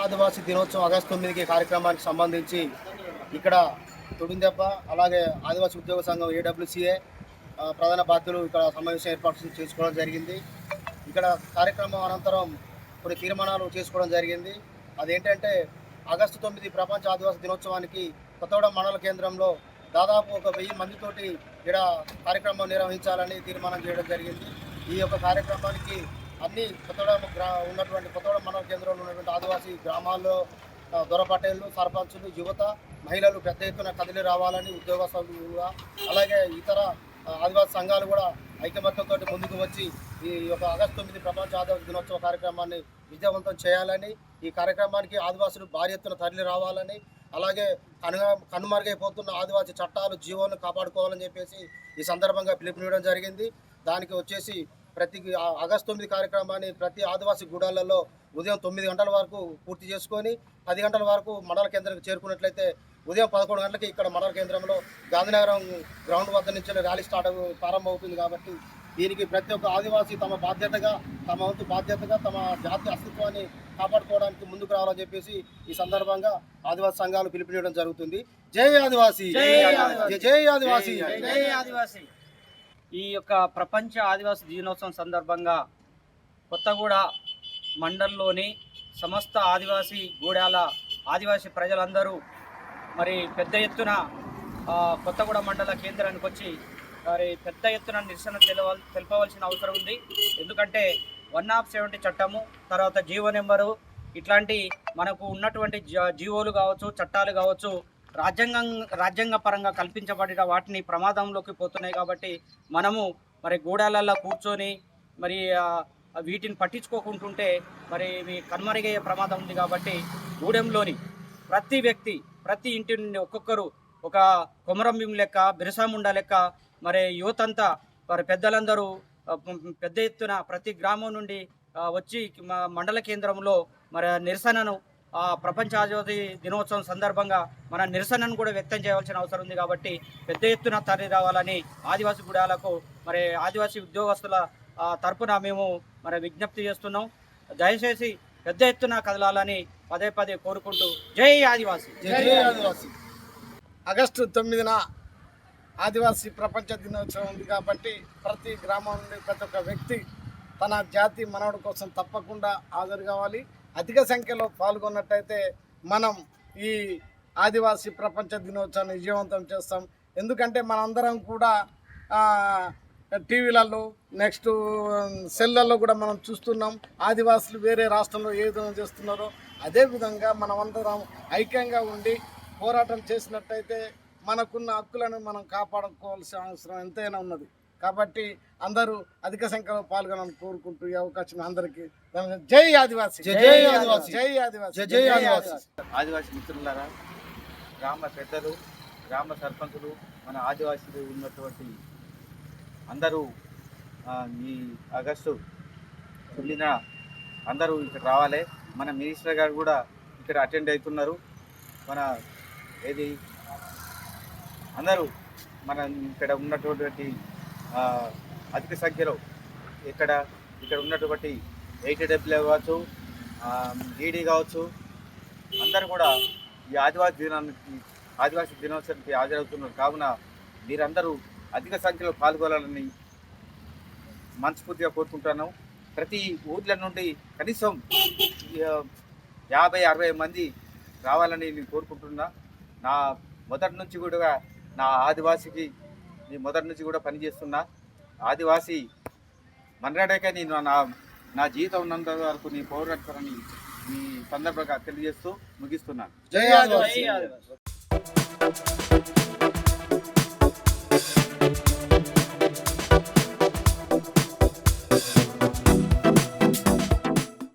ఆదివాసీ దినోత్సవం ఆగస్టు 9కి కార్యక్రమానికి సంబంధించి ఇక్కడ తొడిందెబ్బ అలాగే ఆదివాసీ ఉద్యోగ సంఘం ఏడబ్ల్యూసీఏ ప్రధాన బాధ్యులు ఇక్కడ సమావేశం ఏర్పాటు చేసుకోవడం జరిగింది. ఇక్కడ కార్యక్రమం అనంతరం కొన్ని తీర్మానాలు చేసుకోవడం జరిగింది. అదేంటంటే ఆగస్టు 9 ప్రపంచ ఆదివాసీ దినోత్సవానికి కొత్తగూడెం మండల కేంద్రంలో దాదాపు 1000 మందితోటి ఇక్కడ కార్యక్రమం నిర్వహించాలని తీర్మానం చేయడం జరిగింది. ఈ యొక్క కార్యక్రమానికి అన్ని కొత్తగూడెం కొత్తగూడెం మండల కేంద్రంలో ఉన్నటువంటి ఆదివాసీ గ్రామాల్లో దొరపటేళ్ళు, సర్పంచులు, యువత, మహిళలు పెద్ద ఎత్తున కదిలి రావాలని ఉద్యోగస్తులు అలాగే ఇతర ఆదివాసీ సంఘాలు కూడా ఐకమత్యంతో ముందుకు వచ్చి ఈ యొక్క ఆగస్టు 9 ప్రపంచ ఆదివాసీ దినోత్సవ కార్యక్రమాన్ని విజయవంతం చేయాలని, ఈ కార్యక్రమానికి ఆదివాసులు భారీ ఎత్తున తరలి రావాలని, అలాగే కనుమరుగైపోతున్న ఆదివాసీ చట్టాలు, జీవోలను కాపాడుకోవాలని చెప్పేసి ఈ సందర్భంగా పిలుపునివ్వడం జరిగింది. దానికి వచ్చేసి ప్రతి ఆగస్టు 9 కార్యక్రమాన్ని ప్రతి ఆదివాసీ గూడాలలో ఉదయం 9 గంటల వరకు పూర్తి చేసుకొని 10 గంటల వరకు మండల కేంద్రానికి చేరుకున్నట్లయితే ఉదయం 11 గంటలకి ఇక్కడ మండల కేంద్రంలో గాంధీనగరం గ్రౌండ్ వద్ద నుంచి ర్యాలీ ప్రారంభమవుతుంది. కాబట్టి దీనికి ప్రతి ఒక్క ఆదివాసీ తమ వంతు బాధ్యతగా తమ జాతి అస్తిత్వాన్ని కాపాడుకోవడానికి ముందుకు రావాలని చెప్పేసి ఈ సందర్భంగా ఆదివాసీ సంఘాలు పిలుపునివ్వడం జరుగుతుంది. జై ఆదివాసీ, జై ఆదివాసీ, జై ఆదివాసీ. ఈ యొక్క ప్రపంచ ఆదివాసీ దినోత్సవం సందర్భంగా కొత్తగూడ మండలంలోని సమస్త ఆదివాసీ గూడాల ఆదివాసీ ప్రజలందరూ మరి పెద్ద ఎత్తున కొత్తగూడ మండల కేంద్రానికి వచ్చి మరి పెద్ద ఎత్తున నిరసన తెలపవలసిన అవసరం ఉంది. ఎందుకంటే 170 చట్టము, తర్వాత జీవో నెంబరు, ఇట్లాంటి మనకు ఉన్నటువంటి జీవోలు కావచ్చు, చట్టాలు కావచ్చు, రాజ్యాంగ పరంగా కల్పించబడిన వాటిని ప్రమాదంలోకి పోతున్నాయి. కాబట్టి మనము మరి గూడాలలో కూర్చొని మరి వీటిని పట్టించుకోకుంటుంటే మరి కనుమరుగయ్యే ప్రమాదం ఉంది. కాబట్టి గూడెంలోని ప్రతి వ్యక్తి, ప్రతి ఇంటి నుండి ఒక్కొక్కరు ఒక కొమరం భీం లెక్క, బిర్సా ముండా లెక్క మరి యువతంతా మరి పెద్దలందరూ పెద్ద ఎత్తున ప్రతి గ్రామం నుండి వచ్చి మండల కేంద్రంలో మరి నిరసనను ప్రపంచ ఆదివాసీ దినోత్సవం సందర్భంగా మన నిరసనను కూడా వ్యక్తం చేయవలసిన అవసరం ఉంది. కాబట్టి పెద్ద ఎత్తున తరలి రావాలని ఆదివాసీ గూడాలకు మరి ఆదివాసీ ఉద్యోగస్తుల తరపున మేము మరి విజ్ఞప్తి చేస్తున్నాం. దయచేసి పెద్ద ఎత్తున కదలాలని పదే కోరుకుంటూ జై ఆదివాసీ, జై ఆదివాసీ. ఆగస్టు 9న ఆదివాసీ ప్రపంచ దినోత్సవం ఉంది. కాబట్టి ప్రతి గ్రామం నుండి ప్రతి ఒక్క వ్యక్తి తన జాతి మనవడి కోసం తప్పకుండా హాజరు కావాలి. అధిక సంఖ్యలో పాల్గొన్నట్టయితే మనం ఈ ఆదివాసీ ప్రపంచ దినోత్సవాన్ని విజయవంతం చేస్తాం. ఎందుకంటే మనందరం కూడా టీవీలలో, నెక్స్ట్ సెల్లలో కూడా మనం చూస్తున్నాం ఆదివాసులు వేరే రాష్ట్రంలో ఏ విధంగా చేస్తున్నారో అదేవిధంగా మనమందరం ఐక్యంగా ఉండి పోరాటం చేసినట్టయితే మనకున్న హక్కులను మనం కాపాడుకోవాల్సిన అవసరం ఎంతైనా ఉన్నది. కాబట్టి అందరూ అధిక సంఖ్యలో పాల్గొనాలని కోరుకుంటూ ఈ అవకాశం అందరికీ జై ఆదివాసీ, జై ఆదివాసీ, జై ఆదివాసీ, జై ఆదివాసీ. ఆదివాసీ మిత్రులారా, గ్రామ పెద్దలు, గ్రామ సర్పంచులు, మన ఆదివాసీలు ఉన్నటువంటి అందరూ ఈ ఆగస్టు 9న అందరూ ఇక్కడ రావాలి. మన మినిస్టర్ గారు కూడా ఇక్కడ అటెండ్ అవుతున్నారు. మన అందరూ మన ఇక్కడ ఉన్నటువంటి అధిక సంఖ్యలో ఇక్కడ ఉన్నటువంటి ఏటీడబ్ల్యూ కావచ్చు, ఈడీ కావచ్చు, అందరూ కూడా ఈ ఆదివాసీ దినోత్సవానికి హాజరవుతున్నారు. కావున మీరందరూ అధిక సంఖ్యలో పాల్గొనాలని మనస్ఫూర్తిగా కోరుకుంటున్నాను. ప్రతి ఊర్ల నుండి కనీసం 50-60 మంది రావాలని నేను కోరుకుంటున్నా. నా మొదటి నుంచి కూడా పనిచేస్తున్నా. ఆదివాసీ మనరాడాక నేను నా జీవితం ఉన్నంత వరకు నీ పోరాడతానని ఈ సందర్భంగా తెలియజేస్తూ ముగిస్తున్నాను. జై ఆదివాసీ.